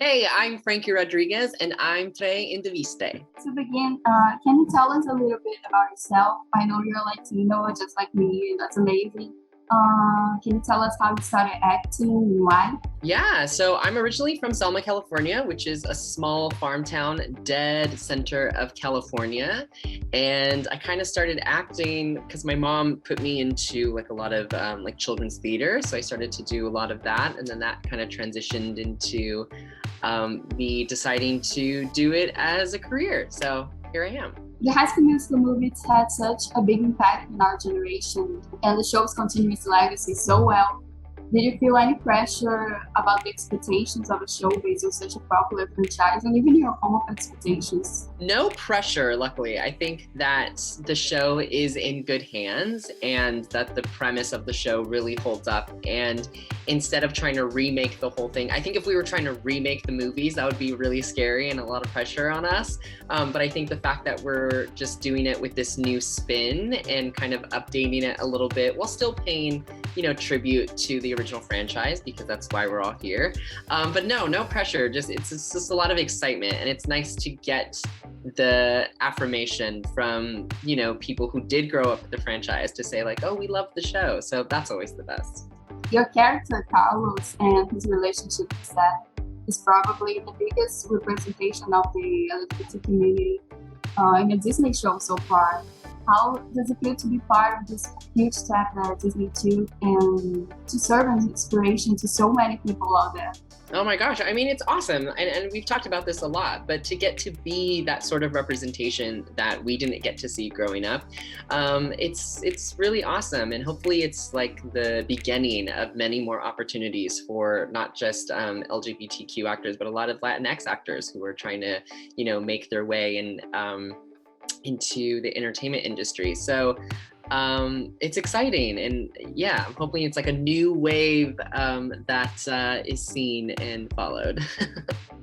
Hey, I'm Frankie Rodriguez, and I'm Entrevistei. To begin, can you tell us a little bit about yourself? I know you're Latino, just like me, and that's amazing. Can you tell us how you started acting and why? Yeah, so I'm originally from Selma, California, which is a small farm town dead center of California. And I kind of started acting because my mom put me into like a lot of like children's theater. So I started to do a lot of that. And then that kind of transitioned into me deciding to do it as a career. So here I am. The High School Musical movies had such a big impact in our generation, and the show's continuous legacy so well. Did you feel any pressure about the expectations of a show based on such a popular franchise, and even your own expectations? No pressure, luckily. I think that the show is in good hands and that the premise of the show really holds up. And instead of trying to remake the whole thing, I think if we were trying to remake the movies, that would be really scary and a lot of pressure on us. But I think the fact that we're just doing it with this new spin and kind of updating it a little bit while still paying, tribute to the original franchise, because that's why we're all here. But no pressure. It's just a lot of excitement, and it's nice to get the affirmation from, people who did grow up with the franchise to say like, oh, we love the show. So that's always the best. Your character, Carlos, and his relationship with Seth is probably the biggest representation of the LGBT community in a Disney show so far. How does it feel to be part of this huge step that Disney took and to serve as inspiration to so many people out there? Oh my gosh, I mean, it's awesome. And we've talked about this a lot, but to get to be that sort of representation that we didn't get to see growing up, it's really awesome. And hopefully it's like the beginning of many more opportunities for not just LGBTQ actors, but a lot of Latinx actors who are trying to, make their way into the entertainment industry. So it's exciting, and yeah, I'm hoping it's like a new wave that is seen and followed.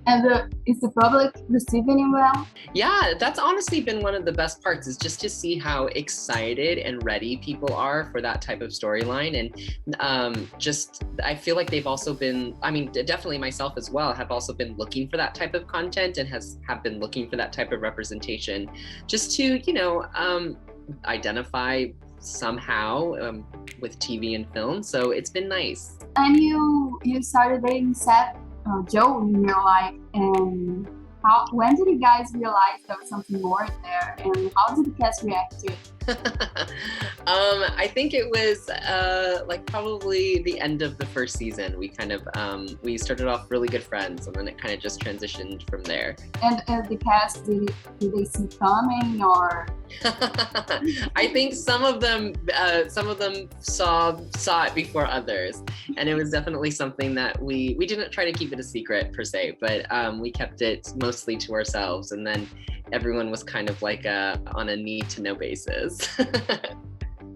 And is the public receiving it well? Yeah, that's honestly been one of the best parts, is just to see how excited and ready people are for that type of storyline. And I feel like they've also been, definitely myself as well, have also been looking for that type of content and have been looking for that type of representation, just to, identify somehow with TV and film. So it's been nice. And you started dating Seth Joe in real life, and when did you guys realize there was something more there, and how did the cast react to it? I think it was probably the end of the first season. We kind of we started off really good friends, and then it kind of just transitioned from there. And the cast, did they see coming, or? I think some of them saw it before others, and it was definitely something that we didn't try to keep it a secret per se, but we kept it mostly to ourselves, and then everyone was kind of like on a need to know basis.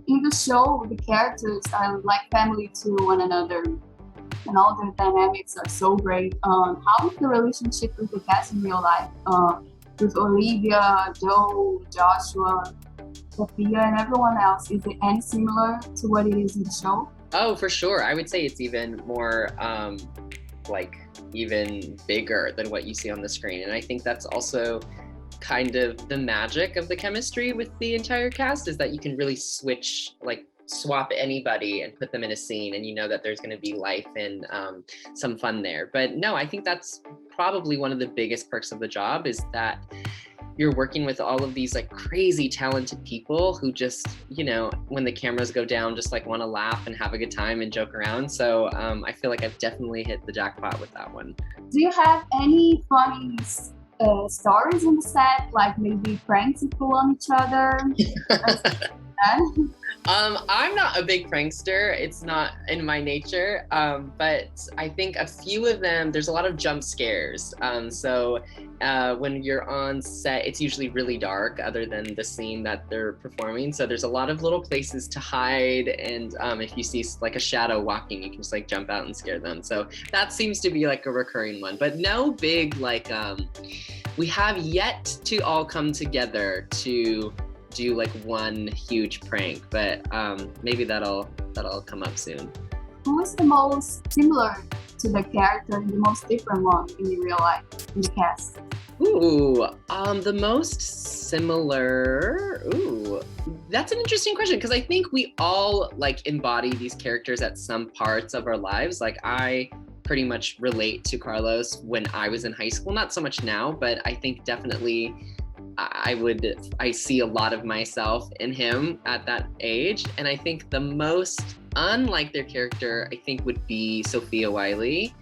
In the show, the characters are like family to one another, and all the dynamics are so great. How is the relationship with the cast in real life? With Olivia, Joe, Joshua, Sophia, and everyone else, is it any similar to what it is in the show? Oh, for sure. I would say it's even more even bigger than what you see on the screen. And I think that's also kind of the magic of the chemistry with the entire cast, is that you can really swap anybody and put them in a scene, and you know that there's going to be life and some fun there. But no, I think that's probably one of the biggest perks of the job, is that you're working with all of these like crazy talented people who just, when the cameras go down, just like want to laugh and have a good time and joke around. So I feel like I've definitely hit the jackpot with that one. Do you have any funny stories in the set, like maybe pranks you pull on each other? I'm not a big prankster. It's not in my nature. But I think a few of them, there's a lot of jump scares. So when you're on set, it's usually really dark other than the scene that they're performing. So there's a lot of little places to hide. And if you see like a shadow walking, you can just like jump out and scare them. So that seems to be like a recurring one, but no big we have yet to all come together to do like one huge prank, but maybe that'll come up soon. Who is the most similar to the character and the most different one in the real life, in the cast? Ooh, the most similar. Ooh, that's an interesting question because I think we all like embody these characters at some parts of our lives. Like I pretty much relate to Carlos when I was in high school, not so much now, but I think definitely I see a lot of myself in him at that age. And I think the most unlike their character, I think would be Sophia Wiley.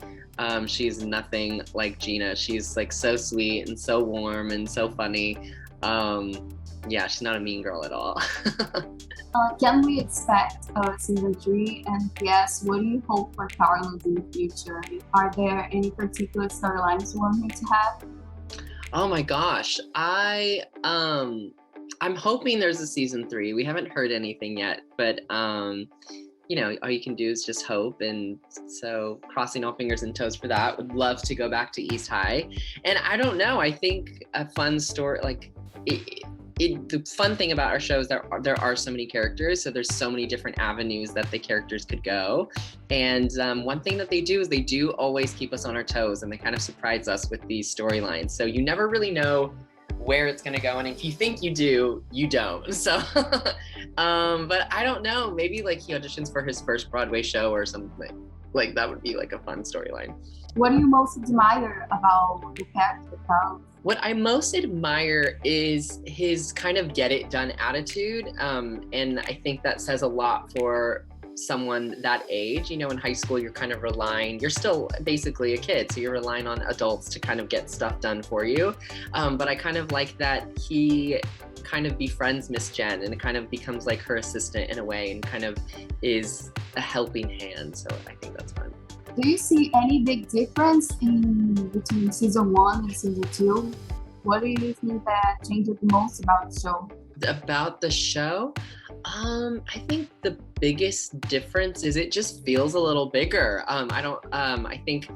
She's nothing like Gina. She's like so sweet and so warm and so funny. Yeah, she's not a mean girl at all. Can we expect season 3? And yes, what do you hope for Carlos in the future? Are there any particular storylines you want him to have? Oh my gosh, I'm hoping there's a season 3. We haven't heard anything yet, but you know, all you can do is just hope. And so crossing all fingers and toes for that. Would love to go back to East High. And I don't know, I think a fun story, like the fun thing about our show is there are so many characters, so there's so many different avenues that the characters could go. And one thing that they do is they do always keep us on our toes, and they kind of surprise us with these storylines. So you never really know where it's gonna go, and if you think you do, you don't. So, but I don't know. Maybe like he auditions for his first Broadway show or something. Like that would be like a fun storyline. What do you most admire about the character, Carlos? What I most admire is his kind of get it done attitude. And I think that says a lot for someone that age. You know, in high school, you're kind of you're still basically a kid, so you're relying on adults to kind of get stuff done for you. But I kind of like that he kind of befriends Miss Jen and it kind of becomes like her assistant in a way and kind of is a helping hand. So I think that's fun. Do you see any big difference between season 1 and season 2? What do you think that changed the most about the show? About the show? I think the biggest difference is it just feels a little bigger. I think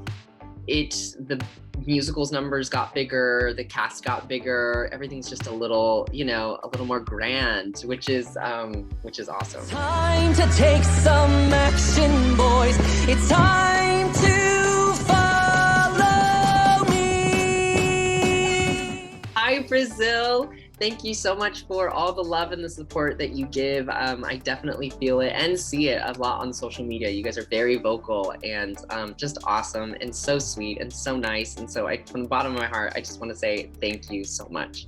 the musicals numbers got bigger, the cast got bigger, everything's just a little more grand, which is awesome. Time to take some action, boys. It's time to follow me. Hi, Brazil. Thank you so much for all the love and the support that you give. I definitely feel it and see it a lot on social media. You guys are very vocal and just awesome and so sweet and so nice. And so from the bottom of my heart, I just want to say thank you so much.